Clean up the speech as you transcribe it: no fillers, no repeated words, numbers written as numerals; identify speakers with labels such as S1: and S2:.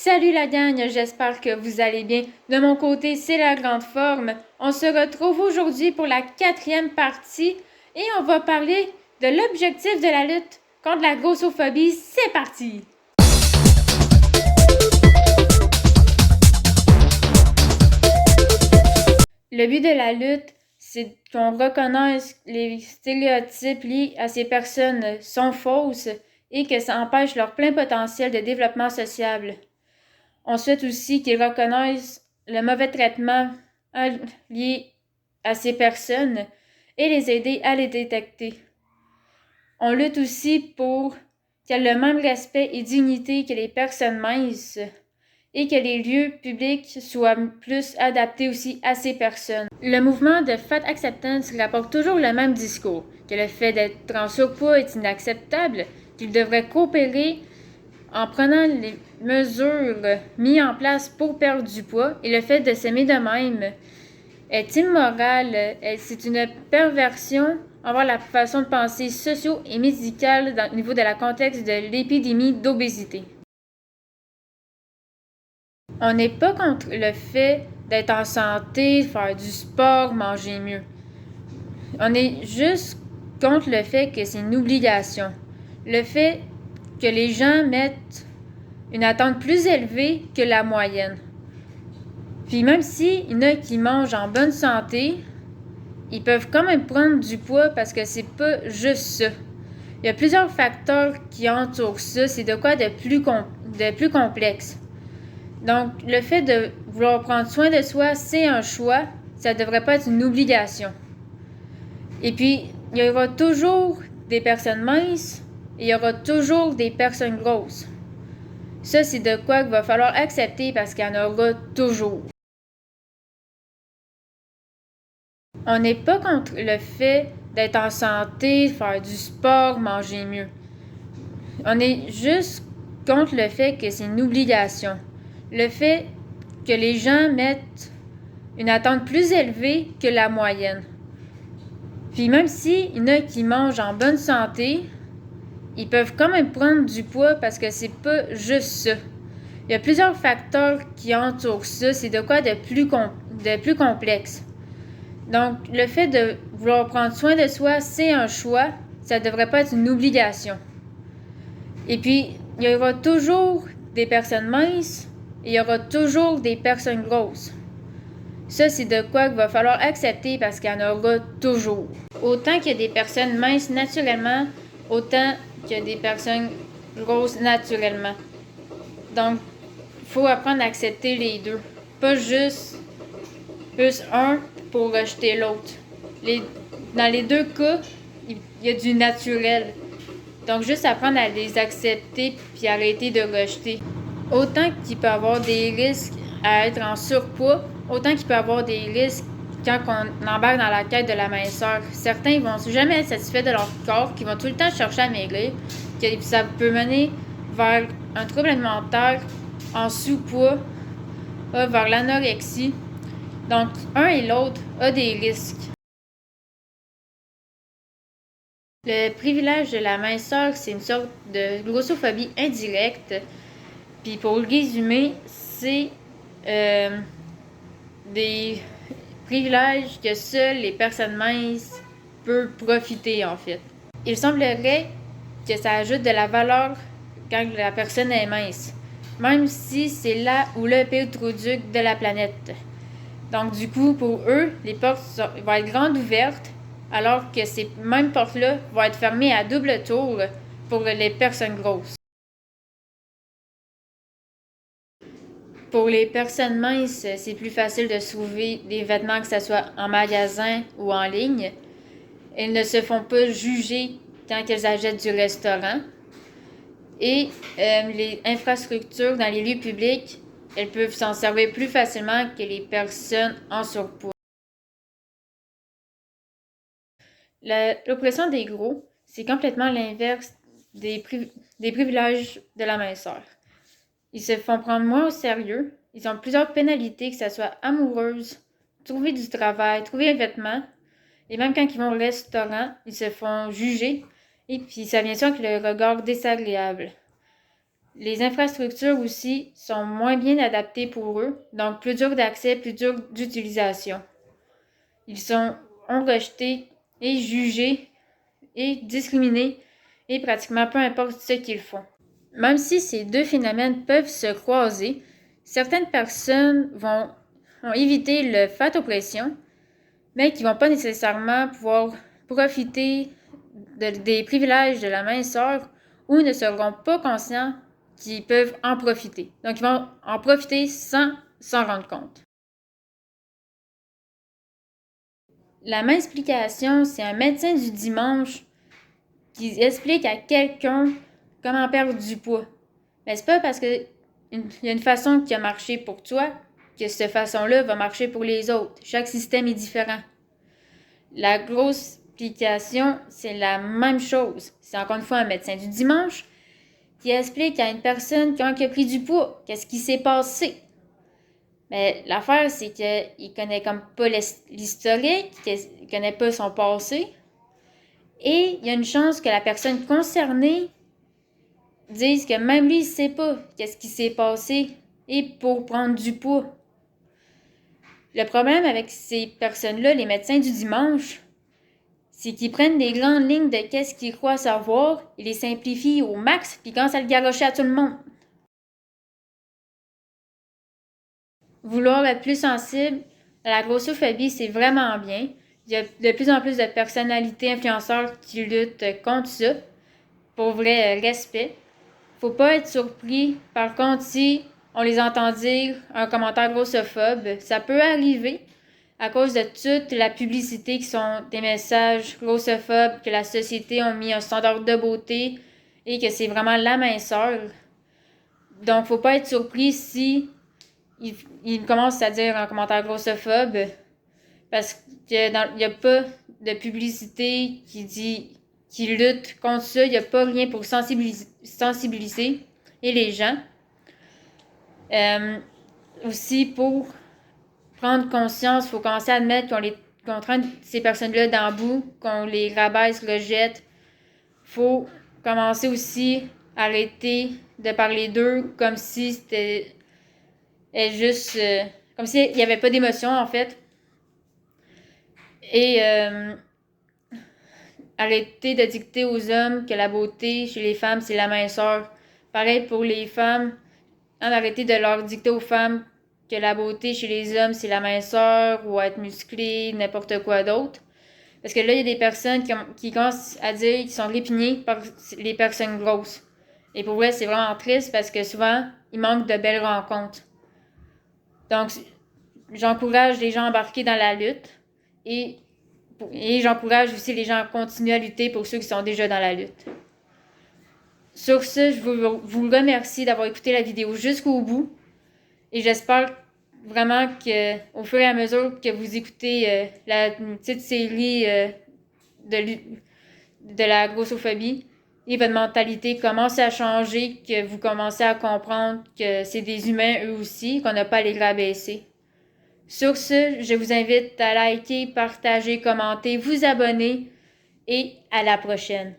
S1: Salut la gang, j'espère que vous allez bien. De mon côté, c'est la grande forme. On se retrouve aujourd'hui pour la 4e partie et on va parler de l'objectif de la lutte contre la grossophobie. C'est parti! Le but de la lutte, c'est qu'on reconnaisse les stéréotypes liés à ces personnes sont fausses et que ça empêche leur plein potentiel de développement social. On souhaite aussi qu'ils reconnaissent le mauvais traitement lié à ces personnes et les aider à les détecter. On lutte aussi pour qu'elles aient le même respect et dignité que les personnes minces et que les lieux publics soient plus adaptés aussi à ces personnes. Le mouvement de Fat Acceptance rapporte toujours le même discours, que le fait d'être en surpoids est inacceptable, qu'ils devraient coopérer en prenant les mesures mises en place pour perdre du poids et le fait de s'aimer de même est immoral, c'est une perversion envers la façon de penser socio et médicale au niveau de la contexte de l'épidémie d'obésité. On n'est pas contre le fait d'être en santé, faire du sport, manger mieux. On est juste contre le fait que c'est une obligation. Le fait que les gens mettent une attente plus élevée que la moyenne. Puis même s'il y en a qui mangent en bonne santé, ils peuvent quand même prendre du poids parce que c'est pas juste ça. Il y a plusieurs facteurs qui entourent ça, c'est de quoi de plus complexe. Donc, le fait de vouloir prendre soin de soi, c'est un choix, ça ne devrait pas être une obligation. Et puis, il y aura toujours des personnes minces et il y aura toujours des personnes grosses. Ça, c'est de quoi qu'il va falloir accepter parce qu'il y en aura toujours. On n'est pas contre le fait d'être en santé, faire du sport, manger mieux. On est juste contre le fait que c'est une obligation. Le fait que les gens mettent une attente plus élevée que la moyenne. Puis même s'il y en a qui mangent en bonne santé, ils peuvent quand même prendre du poids parce que c'est pas juste ça. Il y a plusieurs facteurs qui entourent ça, c'est de quoi de plus complexe. Donc, le fait de vouloir prendre soin de soi, c'est un choix, ça ne devrait pas être une obligation. Et puis, il y aura toujours des personnes minces et il y aura toujours des personnes grosses. Ça, c'est de quoi qu'il va falloir accepter parce qu'il y en aura toujours. Autant qu'il y a des personnes minces naturellement, autant qu'il y a des personnes grosses naturellement. Donc, il faut apprendre à accepter les deux. Pas juste plus un pour rejeter l'autre. Dans les deux cas, il y a du naturel. Donc, juste apprendre à les accepter puis arrêter de rejeter. Autant qu'il peut y avoir des risques à être en surpoids, autant qu'il peut y avoir des risques quand on embarque dans la quête de la minceur. Certains vont jamais être satisfaits de leur corps, qui vont tout le temps chercher à maigrir, que ça peut mener vers un trouble alimentaire en sous-poids, vers l'anorexie. Donc, un et l'autre a des risques. Le privilège de la minceur, c'est une sorte de grossophobie indirecte. Puis pour le résumer, c'est des privilèges que seules les personnes minces peuvent profiter en fait. Il semblerait que ça ajoute de la valeur quand la personne est mince, même si c'est là où le pire trou-duc de la planète. Donc du coup, pour eux, les portes vont être grandes ouvertes, alors que ces mêmes portes-là vont être fermées à double tour pour les personnes grosses. Pour les personnes minces, c'est plus facile de trouver des vêtements, que ce soit en magasin ou en ligne. Elles ne se font pas juger quand elles achètent du restaurant. Et les infrastructures dans les lieux publics, elles peuvent s'en servir plus facilement que les personnes en surpoids. L'oppression des gros, c'est complètement l'inverse des privilèges de la minceur. Ils se font prendre moins au sérieux. Ils ont plusieurs pénalités, que ce soit amoureuse, trouver du travail, trouver un vêtement. Et même quand ils vont au restaurant, ils se font juger. Et puis ça vient sûr avec le regard désagréable. Les infrastructures aussi sont moins bien adaptées pour eux, donc plus dur d'accès, plus dur d'utilisation. Ils sont rejetés et jugés et discriminés et pratiquement peu importe ce qu'ils font. Même si ces deux phénomènes peuvent se croiser, certaines personnes vont éviter le fait oppression, mais qui ne vont pas nécessairement pouvoir profiter des privilèges de la minceur ou ne seront pas conscients qu'ils peuvent en profiter. Donc, ils vont en profiter sans s'en rendre compte. La minceplication, c'est un médecin du dimanche qui explique à quelqu'un comment perdre du poids. Mais c'est pas parce qu'il y a une façon qui a marché pour toi que cette façon-là va marcher pour les autres. Chaque système est différent. La grosse application, c'est la même chose. C'est encore une fois un médecin du dimanche qui explique à une personne qui a pris du poids qu'est-ce qui s'est passé. Mais l'affaire, c'est qu'il connaît comme pas l'historique, qu'il connaît pas son passé. Et il y a une chance que la personne concernée dise que même lui, il sait pas qu'est-ce qui s'est passé et pour prendre du poids. Le problème avec ces personnes-là, les médecins du dimanche, c'est qu'ils prennent des grandes lignes de qu'est-ce qu'ils croient savoir, ils les simplifient au max, puis commencent à le garrocher à tout le monde. Vouloir être plus sensible à la grossophobie, c'est vraiment bien. Il y a de plus en plus de personnalités influenceurs qui luttent contre ça, pour vrai respect. Faut pas être surpris, par contre, si on les entend dire un commentaire grossophobe, ça peut arriver à cause de toute la publicité qui sont des messages grossophobes, que la société a mis un standard de beauté et que c'est vraiment la minceur. Donc, faut pas être surpris si il commence à dire un commentaire grossophobe parce qu'il n'y a pas de publicité qui lutte contre ça. Il n'y a pas rien pour sensibiliser et les gens. Aussi, pour prendre conscience, il faut commencer à admettre qu'on traîne ces personnes-là dans le bout, qu'on les rabaisse, rejette. Il faut commencer aussi à arrêter de parler d'eux comme si c'était juste... comme s'il n'y avait pas d'émotion, en fait. Et arrêter de dicter aux hommes que la beauté chez les femmes, c'est la minceur. Pareil pour les femmes, arrêter de leur dicter aux femmes que la beauté chez les hommes, c'est la minceur ou être musclé, n'importe quoi d'autre. Parce que là, il y a des personnes qui commencent à dire qu'ils sont répugnées par les personnes grosses. Et pour vrai, c'est vraiment triste parce que souvent, il manque de belles rencontres. Donc, j'encourage les gens à embarquer dans la lutte et j'encourage aussi les gens à continuer à lutter pour ceux qui sont déjà dans la lutte. Sur ce, je vous remercie d'avoir écouté la vidéo jusqu'au bout et j'espère vraiment qu'au fur et à mesure que vous écoutez la petite série de la grossophobie et votre mentalité commence à changer, que vous commencez à comprendre que c'est des humains eux aussi, qu'on n'a pas à les rabaisser. Sur ce, je vous invite à liker, partager, commenter, vous abonner et à la prochaine.